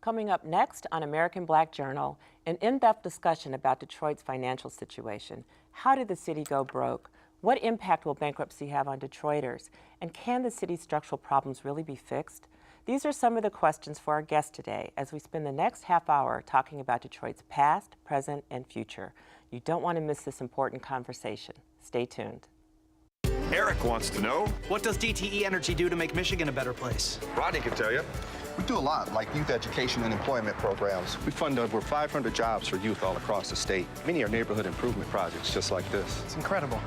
Coming up next on American Black Journal, an in-depth discussion about Detroit's financial situation. How did the city go broke? What impact will bankruptcy have on Detroiters? And can the city's structural problems really be fixed? These are some of the questions for our guest today as we spend the next half hour talking about Detroit's past, present, and future. You don't want to miss this important conversation. Stay tuned. Eric wants to know. What does DTE Energy do to make Michigan a better place? Rodney can tell you. We do a lot, like youth education and employment programs. We fund over 500 jobs for youth all across the state. Many are neighborhood improvement projects just like this. It's incredible.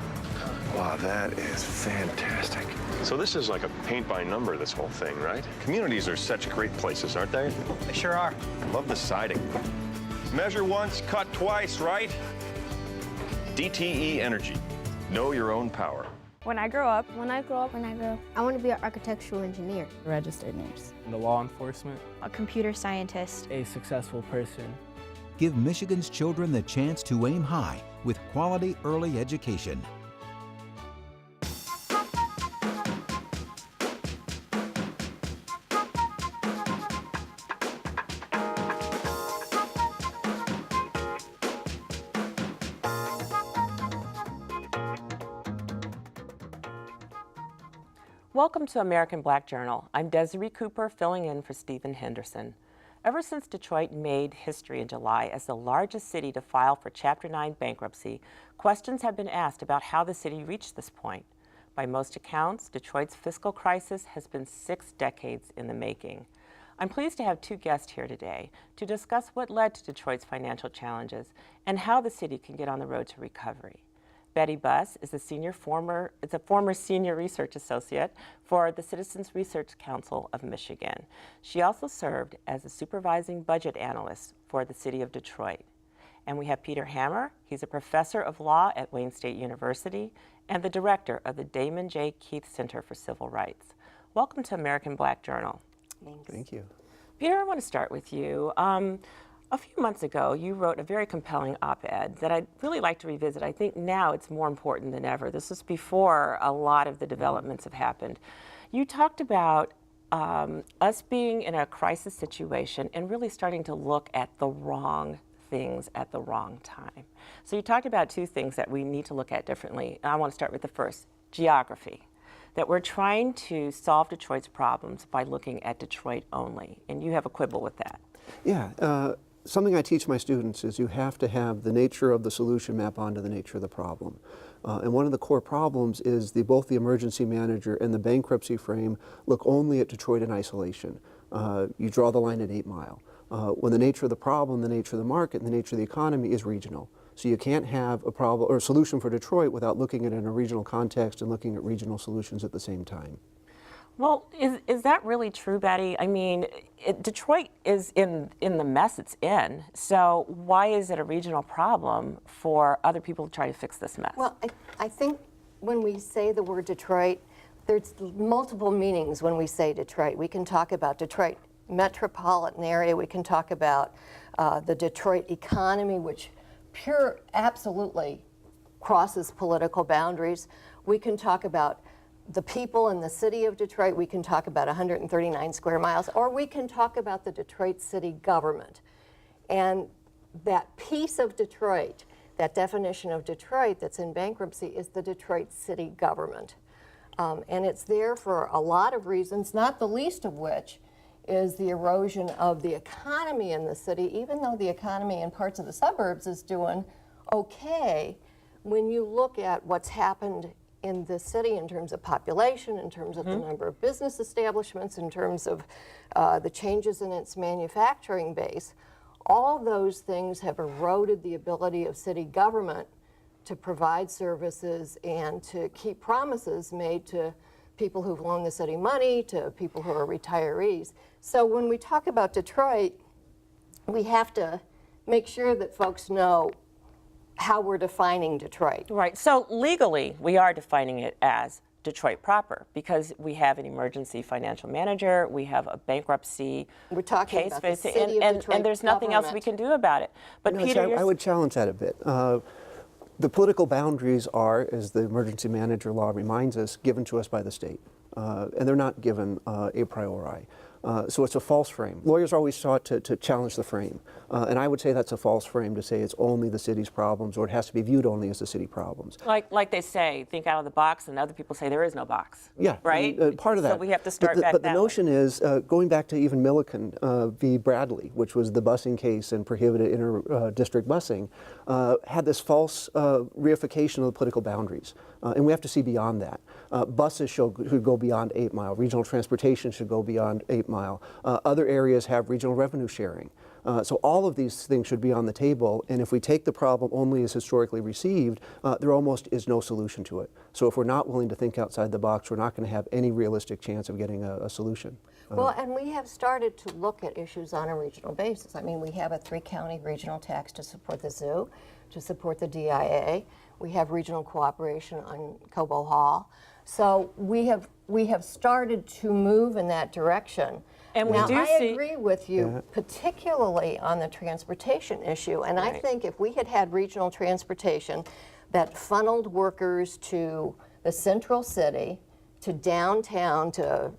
Wow, that is fantastic. So this is like a paint by number, this whole thing, right? Communities are such great places, aren't they? They sure are. I love the siding. Measure once, cut twice, right? DTE Energy. Know your own power. When I grow up, I want to be an architectural engineer. Registered nurse. In the law enforcement. a computer scientist. A successful person. Give Michigan's children the chance to aim high with quality early education. Welcome to American Black Journal. I'm Desiree Cooper, filling in for Stephen Henderson. Ever since Detroit made history in July as the largest city to file for Chapter 9 bankruptcy, questions have been asked about how the city reached this point. By most accounts, Detroit's fiscal crisis has been 6 decades in the making. I'm pleased to have 2 guests here today to discuss what led to Detroit's financial challenges and how the city can get on the road to recovery. Betty Buss is a former senior research associate for the Citizens Research Council of Michigan. She also served as a supervising budget analyst for the city of Detroit. And we have Peter Hammer. He's a professor of law at Wayne State University and the director of the Damon J. Keith Center for Civil Rights. Welcome to American Black Journal. Thanks. Thank you. Peter, I want to start with you. A few months ago, you wrote a very compelling op-ed that I'd really like to revisit. I think now it's more important than ever. This was before a lot of the developments have happened. You talked about us being in a crisis situation and really starting to look at the wrong things at the wrong time. So you talked about 2 things that we need to look at differently. I want to start with the first, geography. That we're trying to solve Detroit's problems by looking at Detroit only. And you have a quibble with that. Yeah. Something I teach my students is you have to have the nature of the solution map onto the nature of the problem. And one of the core problems is both the emergency manager and the bankruptcy frame look only at Detroit in isolation. You draw the line at 8 Mile. When the nature of the problem, the nature of the market, and the nature of the economy is regional. So you can't have a problem or a solution for Detroit without looking at it in a regional context and looking at regional solutions at the same time. Well, is that really true, Betty? I mean, Detroit is in the mess it's in, so why is it a regional problem for other people to try to fix this mess? Well, I think when we say the word Detroit, there's multiple meanings when we say Detroit. We can talk about Detroit metropolitan area, we can talk about the Detroit economy, which absolutely crosses political boundaries. We can talk about the people in the city of Detroit, we can talk about 139 square miles, or we can talk about the Detroit city government. And that piece of Detroit, that definition of Detroit that's in bankruptcy is the Detroit city government. And it's there for a lot of reasons, not the least of which is the erosion of the economy in the city. Even though the economy in parts of the suburbs is doing okay, when you look at what's happened in the city in terms of population, in terms of the number of business establishments, in terms of the changes in its manufacturing base, all those things have eroded the ability of city government to provide services and to keep promises made to people who've loaned the city money, to people who are retirees. So when we talk about Detroit, we have to make sure that folks know how we're defining Detroit. Right, so legally we are defining it as Detroit proper because we have an emergency financial manager, we have a bankruptcy we're talking case, about the city of Detroit and there's nothing else we can do about it. But No, Peter, I would challenge that a bit. The political boundaries are, as the emergency manager law reminds us, given to us by the state. And they're not given a priori. So it's a false frame. Lawyers always sought to challenge the frame. And I would say that's a false frame to say it's only the city's problems, or it has to be viewed only as the city problems. Like they say, think out of the box, and other people say there is no box. Yeah, right. Part of that. So we have to start back But the that notion way. is, going back to even Milliken v. Bradley, which was the busing case and prohibited inter-district busing, had this false reification of the political boundaries. And we have to see beyond that. Buses should go beyond 8 Mile. Regional transportation should go beyond 8 Mile. Other areas have regional revenue sharing. So all of these things should be on the table, and if we take the problem only as historically received, there almost is no solution to it. So if we're not willing to think outside the box, we're not going to have any realistic chance of getting a solution. Well, and we have started to look at issues on a regional basis. I mean, we have a 3-county regional tax to support the zoo, to support the DIA. We have regional cooperation on Cobo Hall. So we have started to move in that direction. And we now, do I see, agree with you, particularly on the transportation issue. And I think if we had regional transportation that funneled workers to the central city, to downtown, to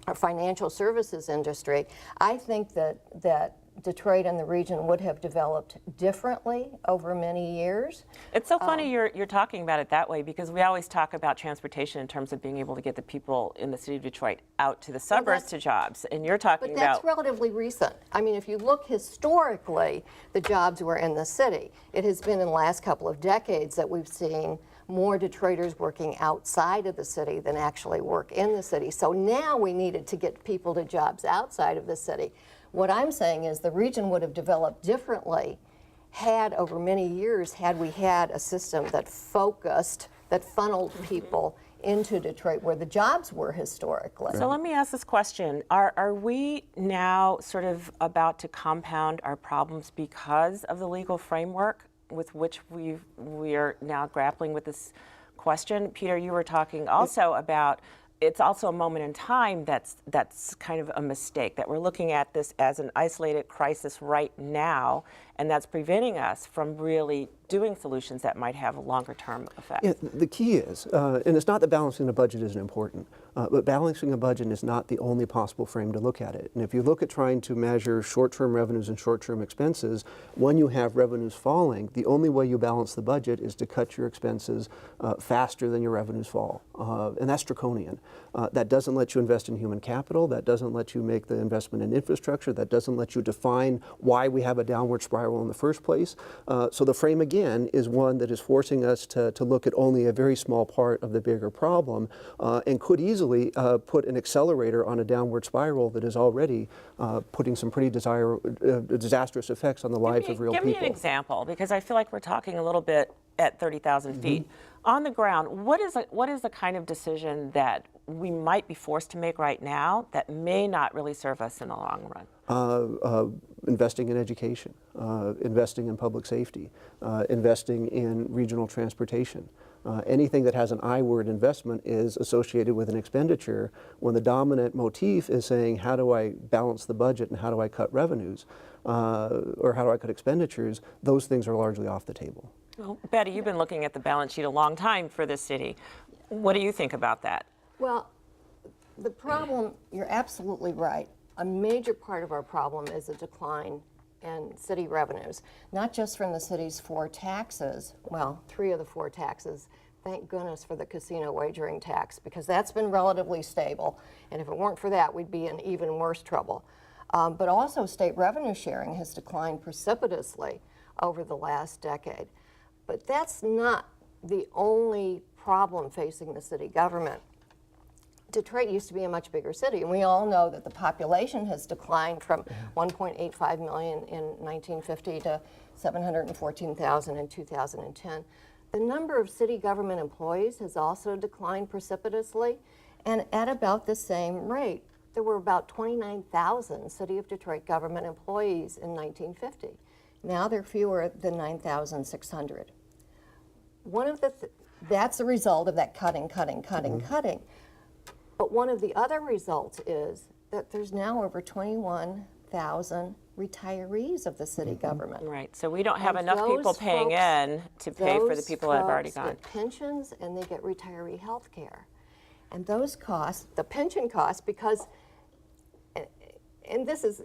our financial services industry, I think that Detroit and the region would have developed differently over many years. it's so funny you're talking about it that way, because we always talk about transportation in terms of being able to get the people in the city of Detroit out to the suburbs to jobs, and you're talking But that's about relatively recent. I mean, if you look historically, the jobs were in the city. It has been in the last couple of decades that we've seen more Detroiters working outside of the city than actually work in the city. So now we needed to get people to jobs outside of the city. What I'm saying is the region would have developed differently over many years, had we had a system that funneled people into Detroit where the jobs were historically. So let me ask this question. Are we now sort of about to compound our problems because of the legal framework with which we are now grappling with this question? Peter, you were talking also about it's also a moment in time that's kind of a mistake, that we're looking at this as an isolated crisis right now, and that's preventing us from really doing solutions that might have a longer-term effect. Yeah, the key is, and it's not that balancing the budget isn't important, but balancing a budget is not the only possible frame to look at it. And if you look at trying to measure short-term revenues and short-term expenses, when you have revenues falling, the only way you balance the budget is to cut your expenses faster than your revenues fall. And that's draconian. That doesn't let you invest in human capital. That doesn't let you make the investment in infrastructure. That doesn't let you define why we have a downward spiral in the first place. So the frame, again, is one that is forcing us to look at only a very small part of the bigger problem, and could easily put an accelerator on a downward spiral that is already putting some pretty disastrous effects on the lives of real people. Give me an example, because I feel like we're talking a little bit at 30,000 feet. On the ground, what is the kind of decision that we might be forced to make right now that may not really serve us in the long run? Investing in education, investing in public safety, investing in regional transportation. Anything that has an I-word investment is associated with an expenditure, when the dominant motif is saying, how do I balance the budget and how do I cut revenues, or how do I cut expenditures? Those things are largely off the table. Well, Betty, you've been looking at the balance sheet a long time for this city. What do you think about that? Well, the problem, you're absolutely right. A major part of our problem is a decline in city revenues, not just from the city's 4 taxes, well, 3 of the 4 taxes. Thank goodness for the casino wagering tax, because that's been relatively stable, and if it weren't for that, we'd be in even worse trouble. But also state revenue sharing has declined precipitously over the last decade. But that's not the only problem facing the city government. Detroit used to be a much bigger city, and we all know that the population has declined from 1.85 million in 1950 to 714,000 in 2010. The number of city government employees has also declined precipitously, and at about the same rate. There were about 29,000 City of Detroit government employees in 1950. Now there are fewer than 9,600. That's a result of that cutting. But one of the other results is that there's now over 21,000 retirees of the city government. Right, so we don't have enough people paying in to pay for the people that have already gone. Those folks get pensions and they get retiree health care. And those costs, the pension costs, because and this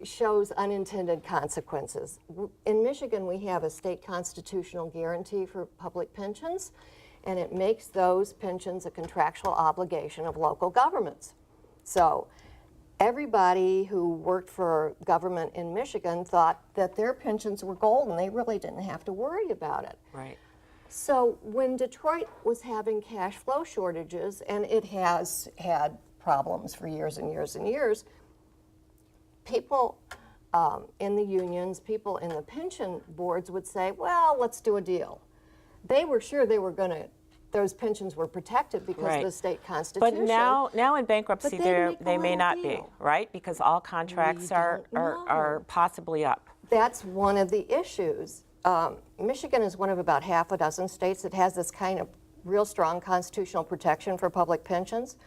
shows unintended consequences. In Michigan, we have a state constitutional guarantee for public pensions, and it makes those pensions a contractual obligation of local governments. So everybody who worked for government in Michigan thought that their pensions were golden. They really didn't have to worry about it. Right. So when Detroit was having cash flow shortages, and it has had problems for years and years and years, people in the unions, people in the pension boards would say, well, let's do a deal. They were sure they were going to, those pensions were protected because of the state constitution. But now in bankruptcy, they may not be, right? Because all contracts are possibly up. That's one of the issues. Michigan is one of about half a dozen states that has this kind of real strong constitutional protection for public pensions.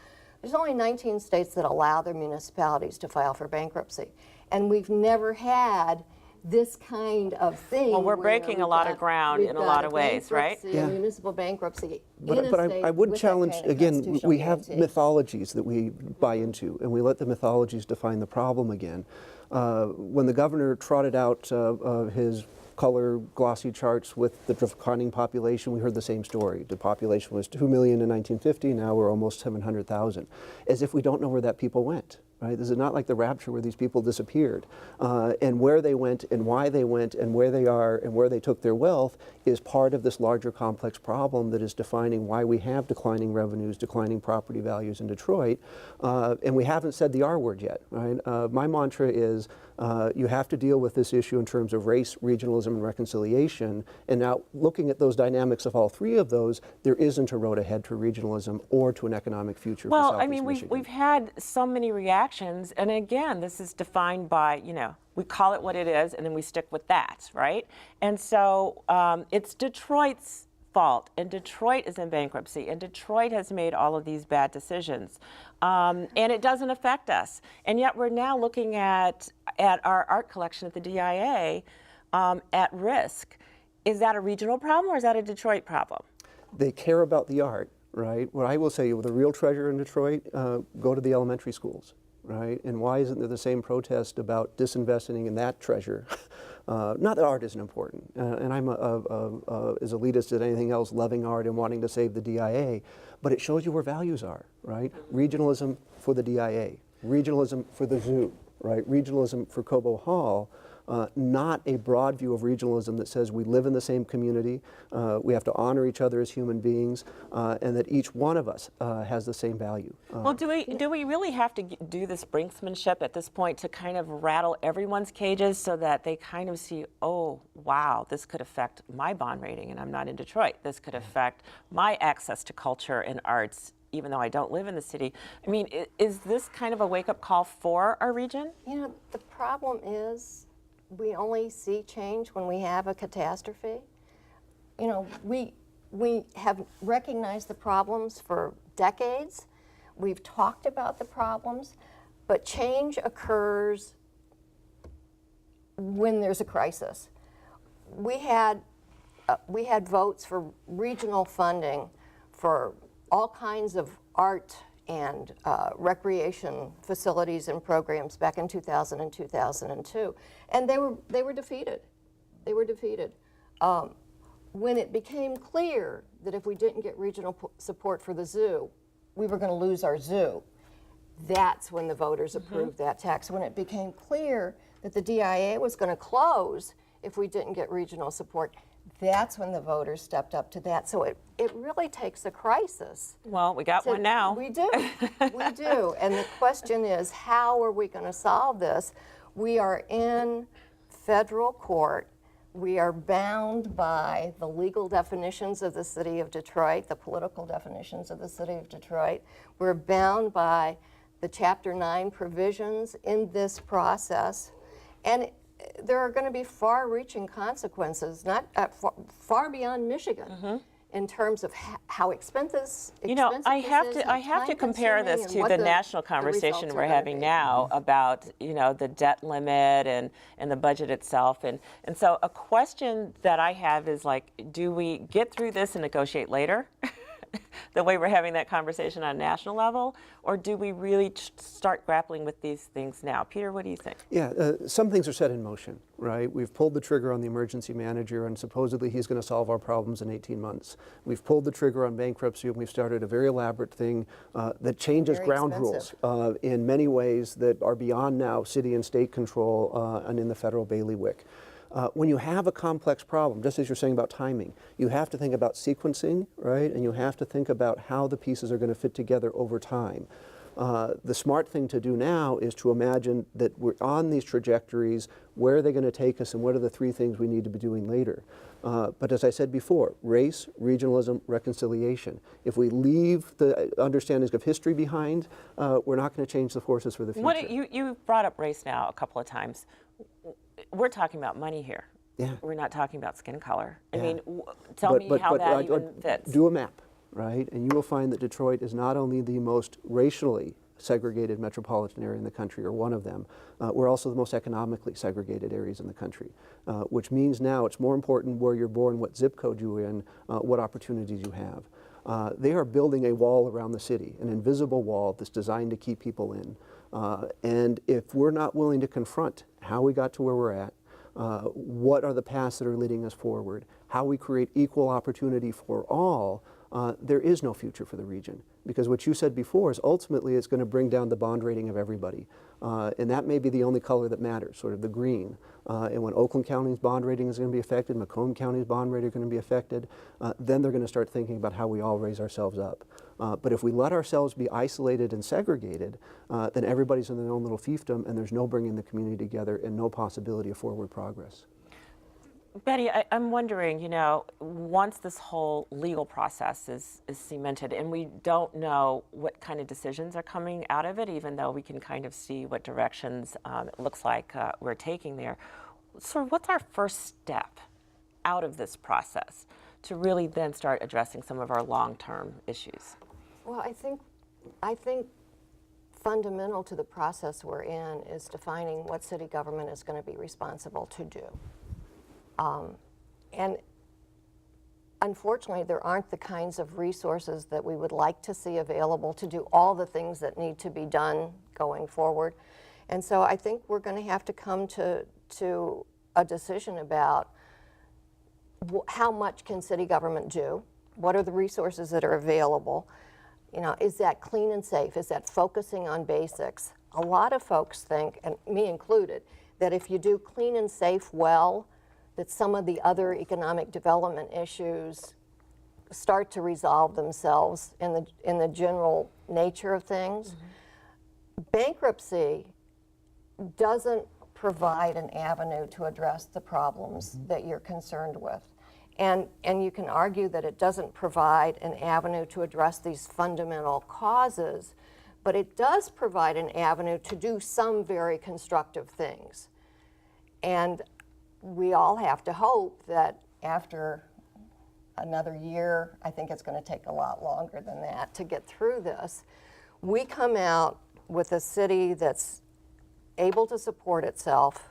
There's only 19 states that allow their municipalities to file for bankruptcy. And we've never had this kind of thing. Well, we're breaking a lot of ground in a lot of ways, right? Yeah. Municipal bankruptcy. But I would challenge, again, we have mythologies that we buy into, and we let the mythologies define the problem again. When the governor trotted out his color glossy charts with the declining population, we heard the same story. The population was 2 million in 1950, now we're almost 700,000. As if we don't know where that people went. Right? This is not like the rapture where these people disappeared. And where they went and why they went and where they are and where they took their wealth is part of this larger complex problem that is defining why we have declining revenues, declining property values in Detroit. And we haven't said the R word yet. Right? My mantra is you have to deal with this issue in terms of race, regionalism, and reconciliation. And now looking at those dynamics of all three of those, there isn't a road ahead to regionalism or to an economic future for Southeast Michigan. Well, I mean, we've had so many reactions. And again, this is defined by, we call it what it is, and then we stick with that, right? And so it's Detroit's fault, and Detroit is in bankruptcy, and Detroit has made all of these bad decisions. And it doesn't affect us. And yet we're now looking at our art collection at the DIA at risk. Is that a regional problem, or is that a Detroit problem? They care about the art, right? What I will say, the real treasure in Detroit, go to the elementary schools. Right? And why isn't there the same protest about disinvesting in that treasure? Not that art isn't important, and I'm as elitist as anything else, loving art and wanting to save the DIA, but it shows you where values are, right? Regionalism for the DIA, regionalism for the zoo, right? Regionalism for Cobo Hall, not a broad view of regionalism that says we live in the same community, we have to honor each other as human beings, and that each one of us has the same value. Well, do we really have to do this brinksmanship at this point to kind of rattle everyone's cages so that they kind of see, oh, wow, this could affect my bond rating and I'm not in Detroit. This could affect my access to culture and arts even though I don't live in the city. I mean, is this kind of a wake-up call for our region? The problem is we only see change when we have a catastrophe. We have recognized the problems for decades. We've talked about the problems, but change occurs when there's a crisis. We had votes for regional funding for all kinds of art and recreation facilities and programs back in 2000 and 2002, and they were defeated. They were defeated. When it became clear that if we didn't get regional support for the zoo, we were going to lose our zoo, that's when the voters approved that tax. When it became clear that the DIA was going to close if we didn't get regional support, that's when the voters stepped up to that. So it really takes a crisis. Well, we got one now. We do. We do. And the question is, how are we going to solve this? We are in federal court. We are bound by the legal definitions of the city of Detroit, the political definitions of the city of Detroit. We're bound by the Chapter 9 provisions in this process. And there are going to be far-reaching consequences, not far beyond Michigan, in terms of how expensive. I have to compare this to the national conversation we're having now about the debt limit and the budget itself, and so a question that I have is like, do we get through this and negotiate later? the way we're having that conversation on a national level, or do we really start grappling with these things now? Peter, what do you think? Yeah, some things are set in motion, right? We've pulled the trigger on the emergency manager, and supposedly he's going to solve our problems in 18 months. We've pulled the trigger on bankruptcy, and we've started a very elaborate thing that changes Very ground expensive. rules in many ways that are beyond now city and state control and in the federal bailiwick. When you have a complex problem, just as you're saying about timing, you have to think about sequencing, right? And you have to think about how the pieces are going to fit together over time. The smart thing to do now is to imagine that we're on these trajectories, where are they going to take us, and what are the three things we need to be doing later. But as I said before, race, regionalism, reconciliation. If we leave the understandings of history behind, we're not going to change the forces for the future. You brought up race now a couple of times. We're talking about money here. Yeah. We're not talking about skin color. I Yeah. mean, tell me how that even fits. Do a map, right? And you will find that Detroit is not only the most racially segregated metropolitan area in the country, or one of them, we're also the most economically segregated areas in the country, which means now it's more important where you're born, what zip code you're in, what opportunities you have. They are building a wall around the city, an invisible wall that's designed to keep people in. And if we're not willing to confront how we got to where we're at, what are the paths that are leading us forward, how we create equal opportunity for all, there is no future for the region. Because what you said before is ultimately it's going to bring down the bond rating of everybody. And that may be the only color that matters, sort of the green. And when Oakland County's bond rating is going to be affected, Macomb County's bond rating is going to be affected, then they're going to start thinking about how we all raise ourselves up. But if we let ourselves be isolated and segregated, then everybody's in their own little fiefdom, and there's no bringing the community together and no possibility of forward progress. Betty, I'm wondering, you know, once this whole legal process is cemented, and we don't know what kind of decisions are coming out of it, even though we can kind of see what directions it looks like we're taking there. So what's our first step out of this process to really then start addressing some of our long-term issues? Well, I think fundamental to the process we're in is defining what city government is going to be responsible to do. And unfortunately, there aren't the kinds of resources that we would like to see available to do all the things that need to be done going forward. And so I think we're going to have to come to a decision about how much can city government do? What are the resources that are available? You know, is that clean and safe? Is that focusing on basics? A lot of folks think, and me included, that if you do clean and safe well, that some of the other economic development issues start to resolve themselves in the general nature of things. Mm-hmm. Bankruptcy doesn't provide an avenue to address the problems that you're concerned with. And you can argue that it doesn't provide an avenue to address these fundamental causes, but it does provide an avenue to do some very constructive things. And we all have to hope that after another year, I think it's going to take a lot longer than that to get through this, we come out with a city that's able to support itself,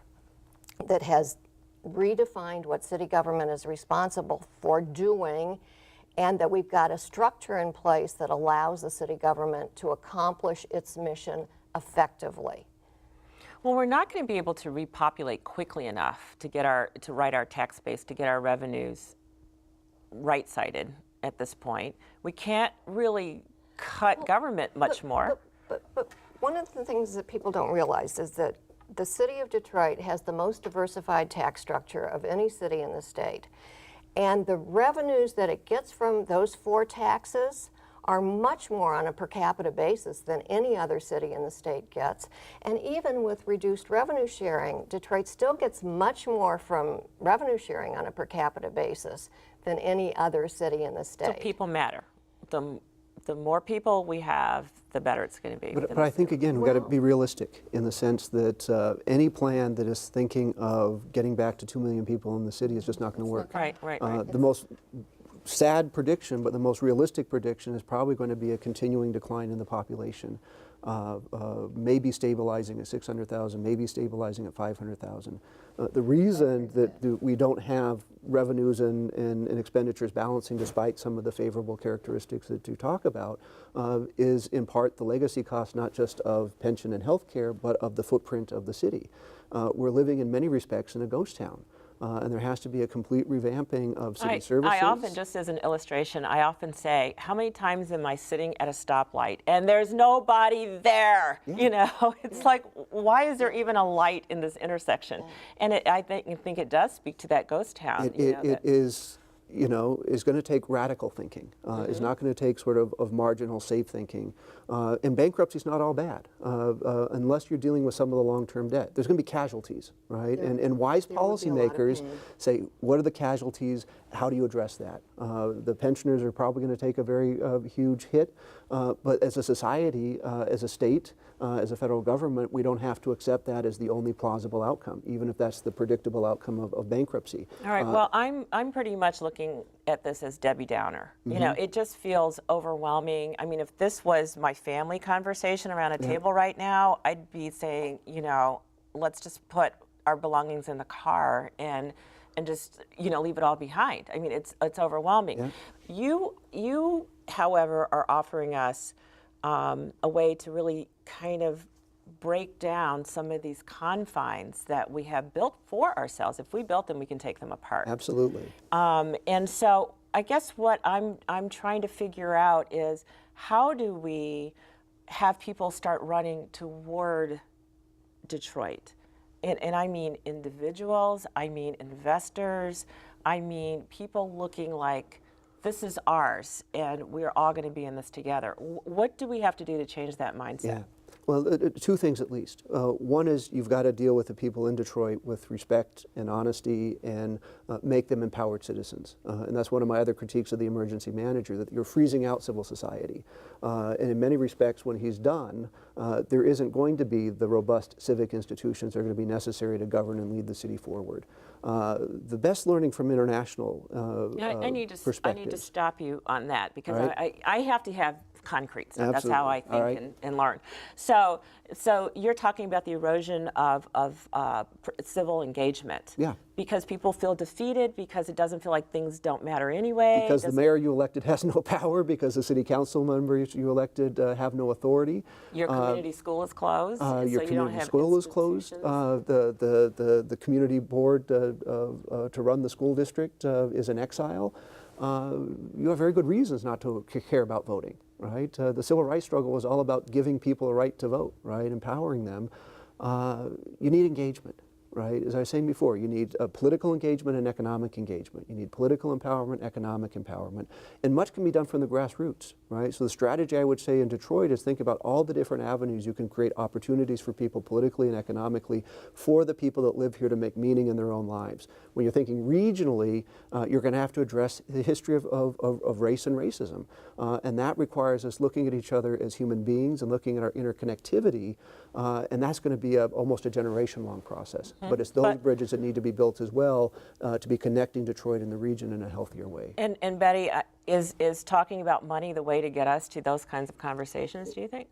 that has redefined what city government is responsible for doing, and that we've got a structure in place that allows the city government to accomplish its mission effectively. Well, we're not going to be able to repopulate quickly enough to write our tax base, to get our revenues right-sided at this point. We can't really cut government much more. But one of the things that people don't realize is that the city of Detroit has the most diversified tax structure of any city in the state. And the revenues that it gets from those 4 taxes are much more on a per capita basis than any other city in the state gets. And even with reduced revenue sharing, Detroit still gets much more from revenue sharing on a per capita basis than any other city in the state. So people matter. The more people we have, the better it's going to be. But I think, again, we've got to be realistic in the sense that any plan that is thinking of getting back to 2 million people in the city is just not going to work. Right. The most sad prediction, but the most realistic prediction is probably going to be a continuing decline in the population. maybe stabilizing at 600,000, maybe stabilizing at 500,000. The reason that we don't have revenues and expenditures balancing despite some of the favorable characteristics that you talk about is in part the legacy cost not just of pension and health care, but of the footprint of the city. We're living in many respects in a ghost town. And there has to be a complete revamping of city services. I often, just as an illustration, I often say, how many times am I sitting at a stoplight and there's nobody there? Yeah. You know, it's like, why is there even a light in this intersection? And I think it does speak to that ghost town. It is, you know, is going to take radical thinking. It's not going to take sort of marginal safe thinking. And bankruptcy is not all bad, unless you're dealing with some of the long-term debt. There's going to be casualties, right? And wise policymakers say, what are the casualties? How do you address that? The pensioners are probably going to take a very huge hit, but as a society, as a state, as a federal government, we don't have to accept that as the only plausible outcome, even if that's the predictable outcome of bankruptcy. All right, well, I'm pretty much looking at this as Debbie Downer. You know, it just feels overwhelming. I mean, if this was my family conversation around a table right now, I'd be saying, you know, let's just put our belongings in the car and just, you know, leave it all behind. I mean, it's overwhelming. You, however, are offering us a way to really kind of break down some of these confines that we have built for ourselves. If we built them, we can take them apart. Absolutely. And so I guess what I'm trying to figure out is, how do we have people start running toward Detroit? And I mean individuals, I mean investors, I mean people looking like, this is ours and we're all going to be in this together. What do we have to do to change that mindset? Yeah. Well, two things at least. One is you've got to deal with the people in Detroit with respect and honesty and make them empowered citizens. And that's one of my other critiques of the emergency manager, that you're freezing out civil society. And in many respects, when he's done, there isn't going to be the robust civic institutions that are going to be necessary to govern and lead the city forward. The best learning from international I need to stop you on that, because right. I have to have concrete stuff. Absolutely. That's how I think and learn. So you're talking about the erosion of civil engagement. Yeah. Because people feel defeated, because it doesn't feel like things don't matter anyway. Because the mayor you elected has no power, because the city council members you elected have no authority. Your community school is closed. Your so community school is closed. The community board to run the school district is in exile. You have very good reasons not to care about voting, right? The civil rights struggle was all about giving people a right to vote, right? Empowering them. You need engagement, right? As I was saying before, you need political engagement and economic engagement. You need political empowerment, economic empowerment, and much can be done from the grassroots, right? So the strategy I would say in Detroit is think about all the different avenues you can create opportunities for people politically and economically, for the people that live here to make meaning in their own lives. When you're thinking regionally, you're going to have to address the history of race and racism, and that requires us looking at each other as human beings and looking at our interconnectivity, and that's going to be almost a generation-long process. But it's those bridges that need to be built as well to be connecting Detroit and the region in a healthier way. And Betty, is talking about money the way to get us to those kinds of conversations, do you think?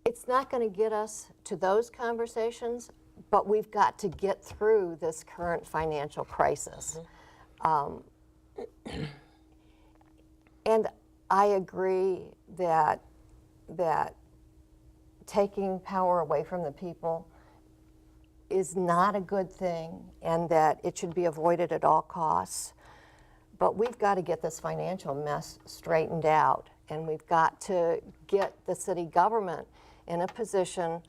It's not going to get us to those conversations, but we've got to get through this current financial crisis. And I agree that taking power away from the people is not a good thing, and that it should be avoided at all costs. But we've got to get this financial mess straightened out, and we've got to get the city government in a position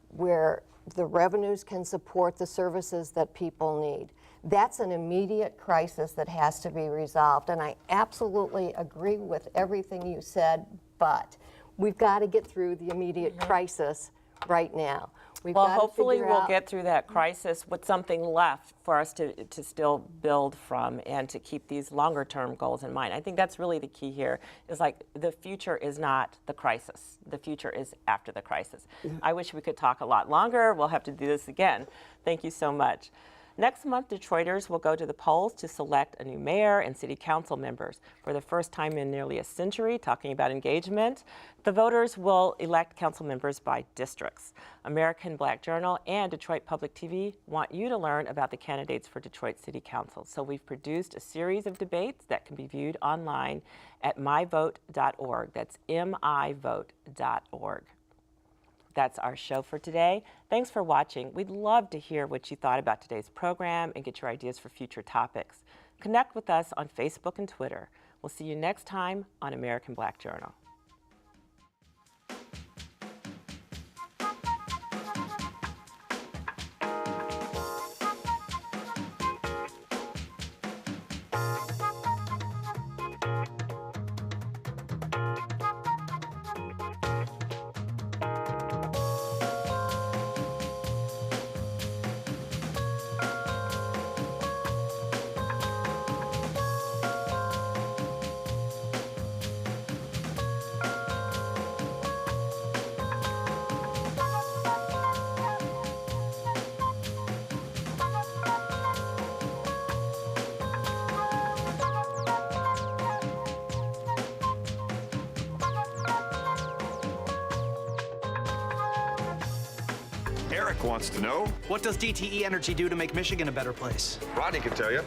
where the revenues can support the services that people need. That's an immediate crisis that has to be resolved, and I absolutely agree with everything you said, but we've got to get through the immediate crisis right now. Well, hopefully we'll get through that crisis with something left for us to still build from and to keep these longer term goals in mind. I think that's really the key here, is like the future is not the crisis. The future is after the crisis. I wish we could talk a lot longer. We'll have to do this again. Thank you so much. Next month, Detroiters will go to the polls to select a new mayor and city council members. For the first time in nearly a century, talking about engagement, the voters will elect council members by districts. American Black Journal and Detroit Public TV want you to learn about the candidates for Detroit City Council. So we've produced a series of debates that can be viewed online at myvote.org. That's mivote.org. That's our show for today. Thanks for watching. We'd love to hear what you thought about today's program and get your ideas for future topics. Connect with us on Facebook and Twitter. We'll see you next time on American Black Journal. Eric wants to know. What does DTE Energy do to make Michigan a better place? Rodney can tell you.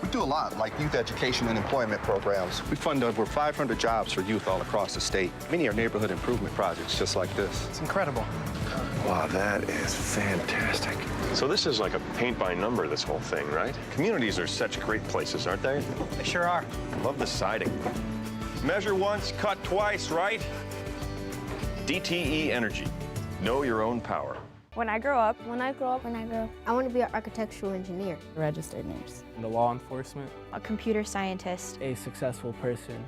We do a lot, like youth education and employment programs. We fund over 500 jobs for youth all across the state. Many are neighborhood improvement projects just like this. It's incredible. Wow, that is fantastic. So this is like a paint by number, this whole thing, right? Communities are such great places, aren't they? They sure are. I love the siding. Measure once, cut twice, right? DTE Energy. Know your own power. When I grow up, I want to be an architectural engineer. Registered nurse. The law enforcement. a computer scientist. A successful person.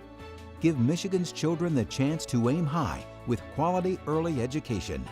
Give Michigan's children the chance to aim high with quality early education.